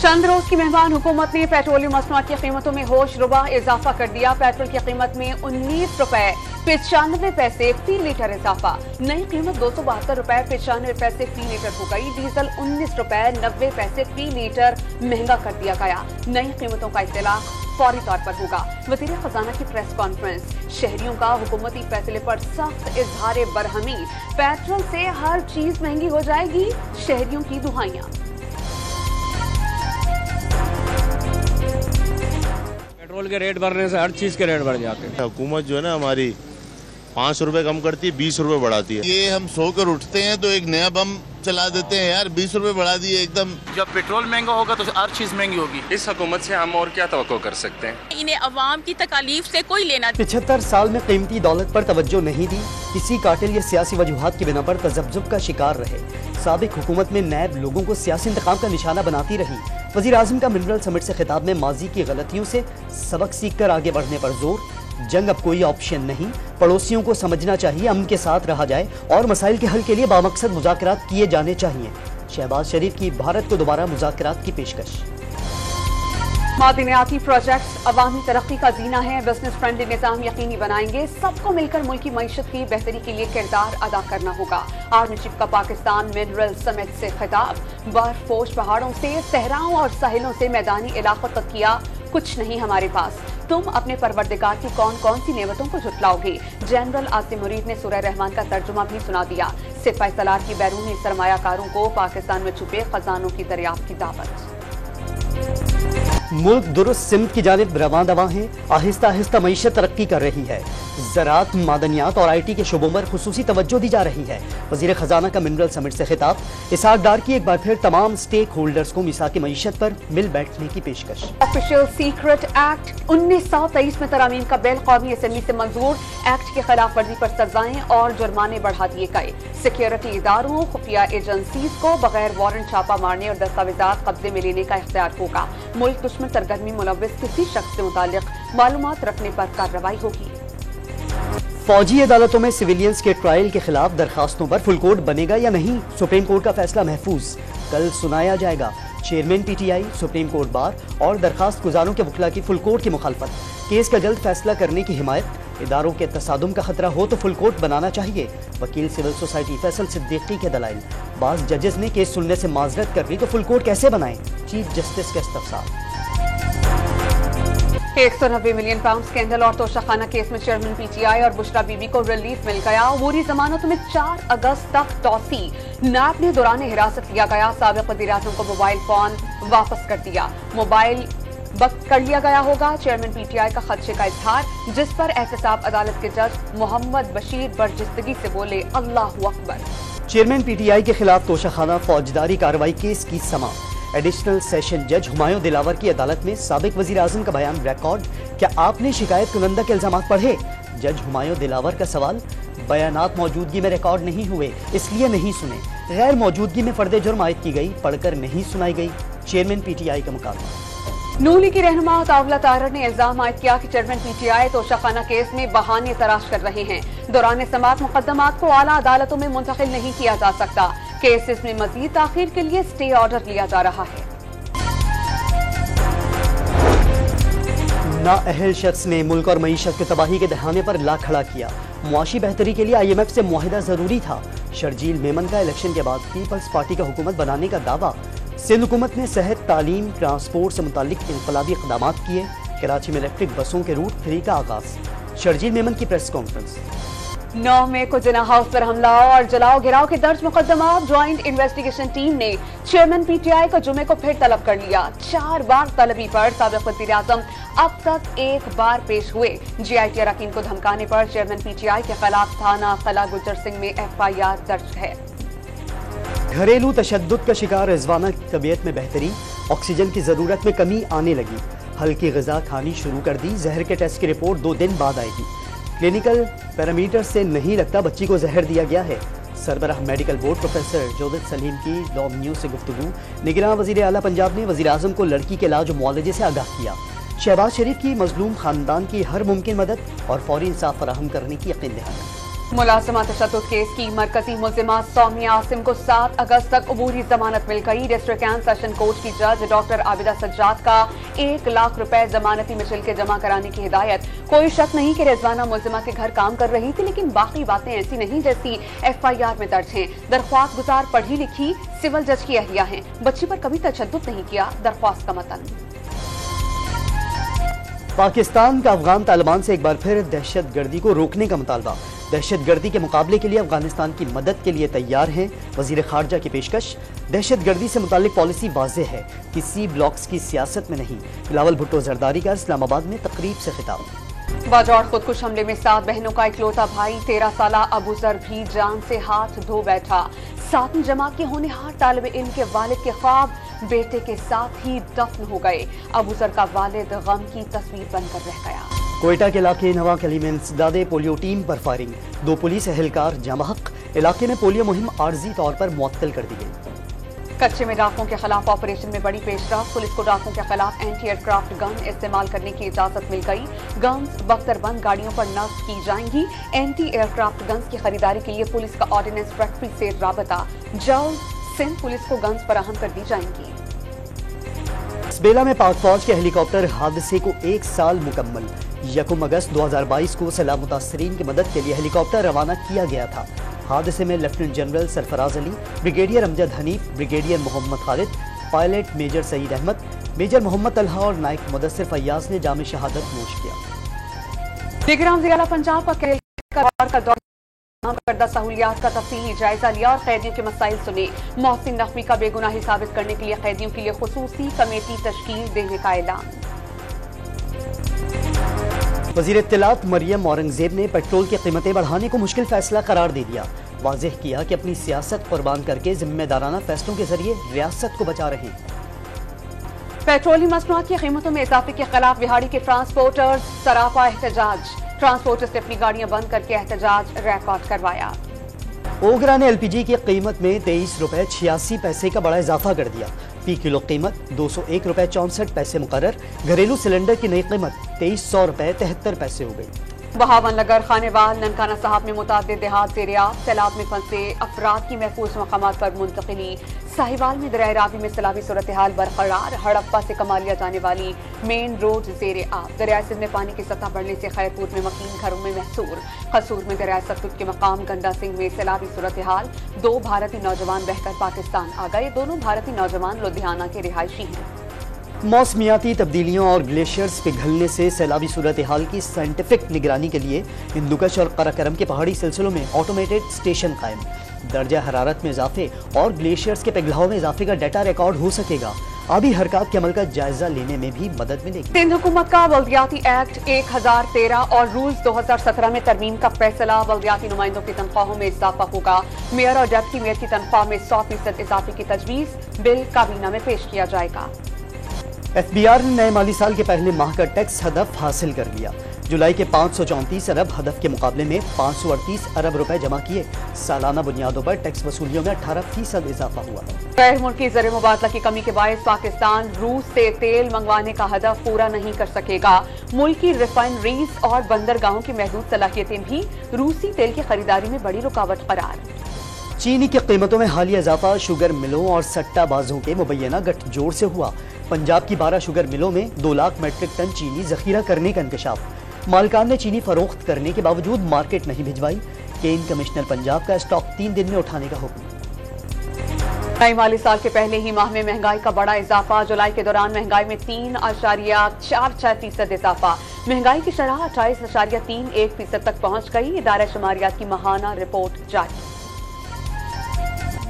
चंद रोज की मेहमान हुकूमत ने पेट्रोलियम मसनूआत की कीमतों में होश रुबा इजाफा कर दिया। पेट्रोल की कीमत में 19 रुपए 95 पैसे फी लीटर इजाफा। नई कीमत 272 रुपए 95 पैसे फी लीटर हो गई। डीजल 19 रुपए 90 पैसे फी लीटर महंगा कर दिया गया। नई कीमतों का इत्तला फौरी तौर पर होगा। वज़ीर खजाना की प्रेस कॉन्फ्रेंस। शहरियों का हुकूमती फैसले पर सख्त इजहार बरहमी। पेट्रोल से हर चीज महंगी हो जाएगी, शहरियों की दुहाइयां। पेट्रोल के रेट बढ़ने से हर चीज के रेट बढ़ जाते हैं। हुकूमत जो है ना हमारी 5 रुपए कम करती है, 20 रुपए बढ़ाती है। ये हम सोकर उठते हैं तो एक नया बम चला देते हैं, यार 20 रुपए बढ़ा दिए एकदम। जब पेट्रोल महंगा होगा तो हर चीज महंगी होगी। इस हुकूमत से हम और क्या तवक्को कर सकते हैं। इन्हें अवाम की तकालीफ से कोई लेना। 75 साल में कीमती दौलत पर तवज्जो नहीं दी, किसी कातिल या सियासी वजूहात की बिना पर तजब्जुब का शिकार रहे। साबिक हुकूमत में नैब लोगों को सियासी इंतकाम का निशाना बनाती रही। वज़ीर आज़म का मिनरल समिट से खिताब में माजी की गलतियों से सबक सीख कर आगे बढ़ने पर जोर। जंग अब कोई ऑप्शन नहीं, पड़ोसियों को समझना चाहिए, अमन के साथ रहा जाए और मसाइल के हल के लिए बामकसद मुज़ाकरात किए जाने चाहिए। शहबाज शरीफ की भारत को दोबारा मुज़ाकरात की पेशकश। मादनियाती प्रोजेक्ट्स अवामी तरक्की का जीना है। बिजनेस फ्रेंडली निज़ाम यकीनी बनाएंगे। सबको मिलकर मुल्क की मईशत की बेहतरी के लिए किरदार अदा करना होगा। आर्मी चीफ का पाकिस्तान मिनरल समिट से खिताब। बर्फपोश पहाड़ों से सहराओं और साहिलों से मैदानी इलाकों तक किया कुछ नहीं हमारे पास। तुम अपने परवरदिगार की कौन कौन सी नेमतों को झुटलाओगे। जनरल आसिम मुरीद ने सूरह रहमान का तर्जुमा भी सुना दिया। सिपाही सलार की बैरूनी सरमायाकारों को पाकिस्तान में छुपे खजानों की दरियाफ्त की दावत। मुल्क दुरुस्त सिमत की जानिब रवां दवा है। आहिस्ता आहिस्ता मईशत तरक्की कर रही है। ज़राअत, मादनियात और IT के शोबों पर खुसूसी तवज्जो दी जा रही है। वज़ीर खजाना का मिनरल समिट से खिताब। इसहाक डार की एक बार फिर तमाम स्टेक होल्डर्स को मिसाक मईशत पर मिल बैठने की पेशकश। ऑफिशियल सीक्रेट एक्ट 1923 में तरमीम का बिल कौमी असम्बली से मंजूर। एक्ट की खिलाफ वर्जी पर सजाएं और जुर्माने बढ़ा दिए गए। सिक्योरिटी इदारों, खुफिया एजेंसीज को बगैर वारंट छापा मारने और दस्तावेजात कब्जे में लेने का इख्तियार होगा। मुल्क दुश्मन सरगर्मी मुलव्विस किसी शख्स से मुतालिक मालूमात रखने पर कार्रवाई होगी। फौजी अदालतों में सिविलियंस के ट्रायल के खिलाफ दरखास्तों पर फुल कोर्ट बनेगा या नहीं, सुप्रीम कोर्ट का फैसला महफूज। कल सुनाया जाएगा। Chairman PTI, supreme court bar और दरखास्त गुजारों के वकला की फुल कोर्ट की मुखालफत। केस का जल्द फैसला करने की हिमायत। इदारों के तसादुम का खतरा हो तो फुल कोर्ट बनाना चाहिए। वकील सिविल सोसाइटी फैसल सिद्दीकी के दलाइल। बाज़ जजेस ने केस सुनने से माजरत कर ली तो फुल कोर्ट कैसे बनाएं, चीफ जस्टिस का इस्तफसार। 190 मिलियन पाउंड स्कैंडल और तोशाखाना केस में चेयरमैन PTI और बुशरा बीबी को रिलीफ मिल गया। अबूरी जमानत में 4 अगस्त तक तौसी। नैब ने दौरान हिरासत लिया गया साबिक वज़ीर आज़म को मोबाइल फोन वापस कर दिया। मोबाइल वक्त कर लिया गया होगा। चेयरमैन PTI का खदशे का इजहार, जिस पर एहतसाब अदालत के जज मोहम्मद बशीर बर्जिस्तगी से बोले अल्लाहु अकबर। चेयरमैन PTI के खिलाफ तोशाखाना फौजदारी कार्रवाई केस की समाअत। एडिशनल सेशन जज हुमायूं दिलावर की अदालत में साबिक वज़ीर आज़म का बयान रिकॉर्ड। क्या आपने शिकायत कुनंदा के इल्जामात पढ़े? जज हुमायूं दिलावर का सवाल। बयानात मौजूदगी में रिकॉर्ड नहीं हुए, इसलिए नहीं सुने। गैर मौजूदगी में फर्द जुर्म आयद की गई, पढ़कर नहीं सुनाई गई। चेयरमैन PTI का मुकाबला। नूली की रहनुमा तावला तारर ने इल्जाम आयद किया कि चेयरमैन PTI तोशाखाना केस में बहाने तलाश कर रहे हैं। दौरान समाअत मुकदमात को आला अदालतों में मुंतकिल नहीं किया जा सकता। केसेस में मजीद ताखीर के लिए स्टे ऑर्डर लिया जा रहा है। नाअहल शख्स ने मुल्क और मईशत की तबाही के दहाने पर ला खड़ा किया। मुआशी बेहतरी के लिए IMF से मुआहिदा जरूरी था। शर्जील मेमन का इलेक्शन के बाद पीपल्स पार्टी का हुकूमत बनाने का दावा। सिंध हुकूमत ने सेहत, तालीम, ट्रांसपोर्ट से मुतालिक इनकलाबी इक़दाम किए। कराची में इलेक्ट्रिक बसों के रूट 3 का आगाज। शर्जील मेमन की प्रेस कॉन्फ्रेंस। 9 मई को जिना हाउस पर हमला और जलाओ गिराव के दर्ज मुकदमा। ज्वाइंट इन्वेस्टिगेशन टीम ने चेयरमैन PTI को जुमे को फिर तलब कर लिया। 4 बार तलबी पर साबिक वज़ीर आज़म अब तक 1 बार पेश हुए। GIT अरकान को धमकाने पर चेयरमैन PTI के खिलाफ थाना कला गुजर सिंह में FIR दर्ज है। घरेलू तशद्दुद का शिकार रिजवाना की तबीयत में बेहतरी। ऑक्सीजन की जरूरत में कमी आने लगी। हल्की ग़िज़ा खानी शुरू कर दी। जहर के टेस्ट की रिपोर्ट 2 दिन बाद आएगी। क्लिनिकल पैरामीटर से नहीं लगता बच्ची को जहर दिया गया है। सरबराह मेडिकल बोर्ड प्रोफेसर जोदित सलीम की लॉ न्यूज़ से गुफ्तगू। निगरान वज़ीर आला पंजाब ने वज़ीर आज़म को लड़की के इलाज और मुआलजे से आगाह किया। शहबाज शरीफ की मजलूम खानदान की हर मुमकिन मदद और फौरी इंसाफ फराहम करने की यकीन दहानी। मुलाजिमा तशद्दुद केस की मरकजी मुल्जिमा सौम्या आसिम को 7 अगस्त तक अबूरी जमानत मिल गई। डिस्ट्रिक्ट एंड सेशन कोर्ट की जज डॉक्टर आबिदा सज्जाद का 1 लाख रुपए जमानती मिशल के जमा कराने की हिदायत। कोई शक नहीं कि रिजवाना मुल्जिमा के घर काम कर रही थी, लेकिन बाकी बातें ऐसी नहीं जैसी FIR में दर्ज हैं। दरख्वास्त गुजार पढ़ी लिखी सिविल जज की अहलिया हैं। बच्ची पर कभी तशद्दुद नहीं किया, दरख्वास्त का मतन। पाकिस्तान का अफगान तालिबान से एक बार फिर दहशतगर्दी को रोकने का मुतालबा। दहशतगर्दी के मुकाबले के लिए अफगानिस्तान की मदद के लिए तैयार हैं। वजीर खारजा की पेशकश। दहशतगर्दी से मुतालिक पॉलिसी वाज़ेह है, किसी ब्लॉक्स की सियासत में नहीं। बिलावल भुट्टो जरदारी का इस्लामाबाद में तकरीब से खिताब। बाजौर खुदकुश हमले में 7 बहनों का इकलौता भाई 13 साला अबू जर भी जान से हाथ धो बैठा। 7वीं जमात के होनहार तालिब इल्म के वालिद के ख्वाब बेटे के साथ ही दफन हो गए। अबू जर का वालिद गम की तस्वीर बनकर रह गया। कोयटा के इलाके नवा कली में इंसदादे पोलियो टीम पर फायरिंग। 2 पुलिस एहलकार जमाहक। इलाके में पोलियो मुहिम आर्जी तौर पर मुअत्तल कर दी गई। कच्चे में डाकुओं के खिलाफ ऑपरेशन में बड़ी पेशरफ। पुलिस को डाकुओं के खिलाफ एंटी एयरक्राफ्ट गन इस्तेमाल करने की इजाजत मिल गई। गन्स बख्तरबंद गाड़ियों पर नस्ब की जाएंगी। एंटी एयरक्राफ्ट गन्स की खरीदारी के लिए पुलिस का ऑर्डिनेंस फैक्ट्री से राबता। जल्द सिंध पुलिस को गन्स फराहम कर दी जाएंगी। बेला में पाक फौज के हेलीकॉप्टर हादसे को 1 साल मुकम्मल। 1 अगस्त 2022 को सैलाब मुतासरीन की मदद के लिए हेलीकॉप्टर रवाना किया गया था। हादसे में lieutenant general Sarfaraz Ali, brigadier Amjad Hanif, brigadier Mohammad Khalid, pilot major Saeed Ahmed, major Mohammad Talha और नायक मुदस्सिर फैयाज ने जाम शहादत नोश किया। दिग्राम जिला पंजाब का दौर करदा सहूलियात का तफसीली जायजा लिया और कैदियों के मसाइल सुने। मोहसिन नकवी का बेगुनाही साबित करने के लिए कैदियों के लिए खुसूसी कमेटी तश्कील देने का ऐलान। वजीर इत्तलात मरियम औरंगजेब ने पेट्रोल की कीमतें बढ़ाने को मुश्किल फैसला करार दे दिया। वाज़ेह किया कि अपनी सियासत कुर्बान करके जिम्मेदाराना फैसलों के जरिए रियासत को बचा रहे हैं। पेट्रोलियम मसनूआत की कीमतों में इजाफे के खिलाफ बिहाड़ी के ट्रांसपोर्टर्स सरापा एहतजाज। ट्रांसपोर्टर्स ने अपनी गाड़ियां बंद करके एहतजाज रिकॉर्ड करवाया। ओगरा ने LPG की कीमत में 23 रुपए 86 पैसे का बड़ा इजाफा कर दिया। फी किलो कीमत 201 रुपए 64 पैसे मुकर्रर। घरेलू सिलेंडर की नई कीमत 2300 रुपए 73 पैसे हो गई। बहावन नगर, खानेवाल, ननकाना साहब में मुतादिद देहात ज़ेर-ए-आब। सैलाब में फंसे अफराद की महफूज मकामात पर मुंतकिली। साहिवाल में दरिया रावी में सैलाबी सूरत हाल बरकरार। हड़प्पा से कमालिया जाने वाली मेन रोड ज़ेर-ए-आब। दरिया सिंध में पानी की सतह बढ़ने से खैरपुर में मकीन घरों में महसूर। कसूर में दरिया सतलुज के मकाम गंदा सिंह में सैलाबी सूरत हाल। 2 भारतीय नौजवान बहकर पाकिस्तान आ गए। दोनों भारतीय नौजवान लुधियाना के रिहायशी हैं। मौसमियाती तब्दीलियों और ग्लेशियर्स पिघलने से सैलाबी सूरत हाल की साइंटिफिक निगरानी के लिए हिंदुकश और कराकरम के पहाड़ी सिलसिलों में ऑटोमेटेड स्टेशन कायम। दर्जा हरारत में इजाफे और ग्लेशियर्स के पिघलाव में इजाफे का डाटा रिकॉर्ड हो सकेगा। आबी हरकत के अमल का जायजा लेने में भी मदद मिलेगी। सिंध हुकूमत का बल्दियाती एक्ट 1013 और रूल्स 2017 में तरमीम का फैसला। बल्दियाती नुमाइंदों की तनख्वाहों में इजाफा होगा। मेयर और डिप्टी मेयर की तनख्वाह में 100% इजाफे की तजवीज बिल काबीना में पेश किया जाएगा। FBR ने नए माली साल के पहले माह का टैक्स हदफ हासिल कर लिया। जुलाई के 534 अरब हदफ के मुकाबले में 538 अरब रुपए जमा किए। सालाना बुनियादों पर टैक्स वसूलियों में 18% इजाफा हुआ। गैर मुल्की ज़र मुबादला की कमी के बायस पाकिस्तान रूस से तेल मंगवाने का हदफ पूरा नहीं कर सकेगा। मुल्की रिफाइनरीज और बंदरगाहों की महदूद सलाहियतें भी रूसी तेल की खरीदारी में बड़ी रुकावट करार। चीनी की कीमतों में हालिया इजाफा शुगर मिलों और सट्टाबाजों के मुबैना गठजोड़ से हुआ। पंजाब की 12 शुगर मिलों में 2 लाख मेट्रिक टन चीनी जखीरा करने का इंकशाफ। मालिकान ने चीनी फरोख्त करने के बावजूद मार्केट नहीं भिजवाई। केन कमिश्नर पंजाब का स्टॉक 3 दिन में उठाने का हुक्म। नए माली साल के पहले ही माह में महंगाई का बड़ा इजाफा। जुलाई के दौरान महंगाई में 3.46% इजाफा। महंगाई की शरह 28.31% तक पहुंच गई। इदारा शुमारियात की माहाना रिपोर्ट जारी।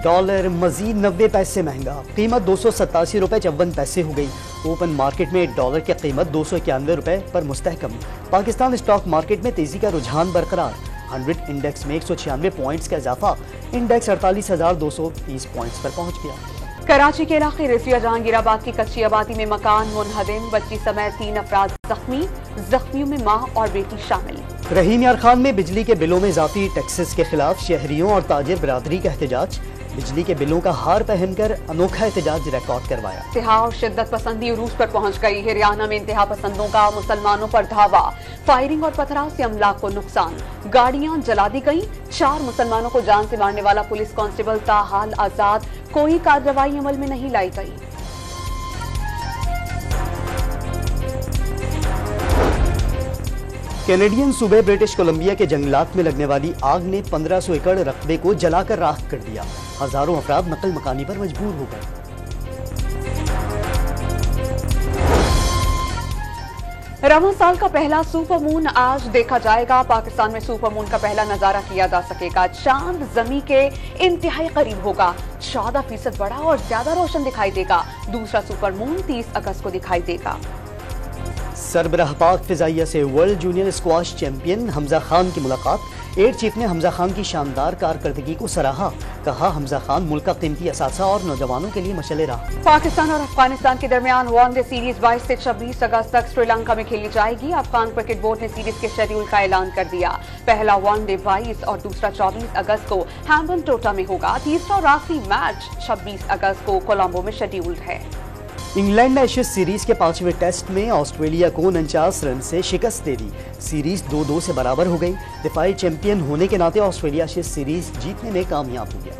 डॉलर मजीद 90 पैसे महंगा। कीमत 287 रुपए 54 पैसे हो गई। ओपन मार्केट में डॉलर की कीमत 291 रुपए पर मुस्तहकम। पाकिस्तान स्टॉक मार्केट में तेजी का रुझान बरकरार। 100 इंडेक्स में 196 पॉइंट्स का इजाफा। इंडेक्स 48,230 पॉइंट्स पर पहुंच गया। कराची के इलाके रिजिया जहांगीराबाद की कच्ची आबादी में मकान मुनहदिम। बच्ची समेत 3 अफराद जख्मी। जख्मियों में मां और बेटी शामिल। रहीम यार खान में बिजली के बिलों में इजाफी टैक्सेस के खिलाफ शहरियों और ताजिर बरादरी का एहतजाज। बिजली के बिलों का हार पहनकर अनोखा एहतजाज रिकॉर्ड करवाया। इंतहा और शिद्दत पसंदी उरूज पर पहुंच गई। हरियाणा में इंतहा पसंदों का मुसलमानों पर धावा, फायरिंग और पथराव से अमलाक को नुकसान, गाड़ियां जला दी गई। 4 मुसलमानों को जान से मारने वाला पुलिस कांस्टेबल ताहाल आजाद, कोई कार्रवाई अमल में नहीं लाई गई। कैनेडियन सूबे ब्रिटिश कोलंबिया के जंगलात में लगने वाली आग ने 1500 एकड़ रकबे को जलाकर राख कर दिया। हजारों अफराद नकल मकानी पर मजबूर हो गए। रमज़ान साल का पहला सुपर मून आज देखा जाएगा। पाकिस्तान में सुपर मून का पहला नजारा किया जा सकेगा। चांद जमी के इंतहाई करीब होगा, 14% बड़ा और ज्यादा रोशन दिखाई देगा। दूसरा सुपर मून 30 अगस्त को दिखाई देगा। सरबराह पाक फिजाइया से world junior squash champion Hamza Khan की मुलाकात। एयर चीफ ने हमजा खान की शानदार कारकर्दगी को सराहा। कहा, हमजा खान मुल्क का कीमती असासा और नौजवानों के लिए मशअल राह। पाकिस्तान और अफगानिस्तान के दरमियान वनडे सीरीज 22 से 26 अगस्त तक श्रीलंका में खेली जाएगी। अफगान क्रिकेट बोर्ड ने सीरीज के शेड्यूल का ऐलान कर दिया। पहला वनडे 22 और दूसरा 24 अगस्त को हैम्बन टोटा में होगा। तीसरा और आखिरी मैच 26 अगस्त को कोलंबो में शेड्यूल्ड है। इंग्लैंड ने एशेज सीरीज के 5वें टेस्ट में ऑस्ट्रेलिया को 49 रन से शिकस्त दे दी। सीरीज 2-2 से बराबर हो गई। दिफाई चैंपियन होने के नाते ऑस्ट्रेलिया एशेज सीरीज जीतने में कामयाब हो गया।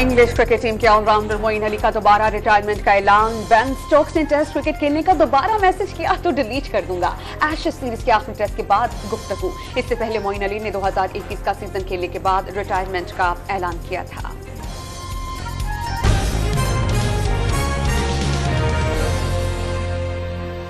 इंग्लिश क्रिकेट टीम के ऑलराउंडर मोइन अली का दोबारा रिटायरमेंट का ऐलान। बेन स्टोक्स ने टेस्ट क्रिकेट खेलने का दोबारा मैसेज किया तो डिलीट कर दूंगा। एशेज सीरीज के आखिरी टेस्ट के बाद गुफ्तगू। इससे पहले मोइन अली ने 2021 का सीजन खेलने के बाद रिटायरमेंट का ऐलान किया था।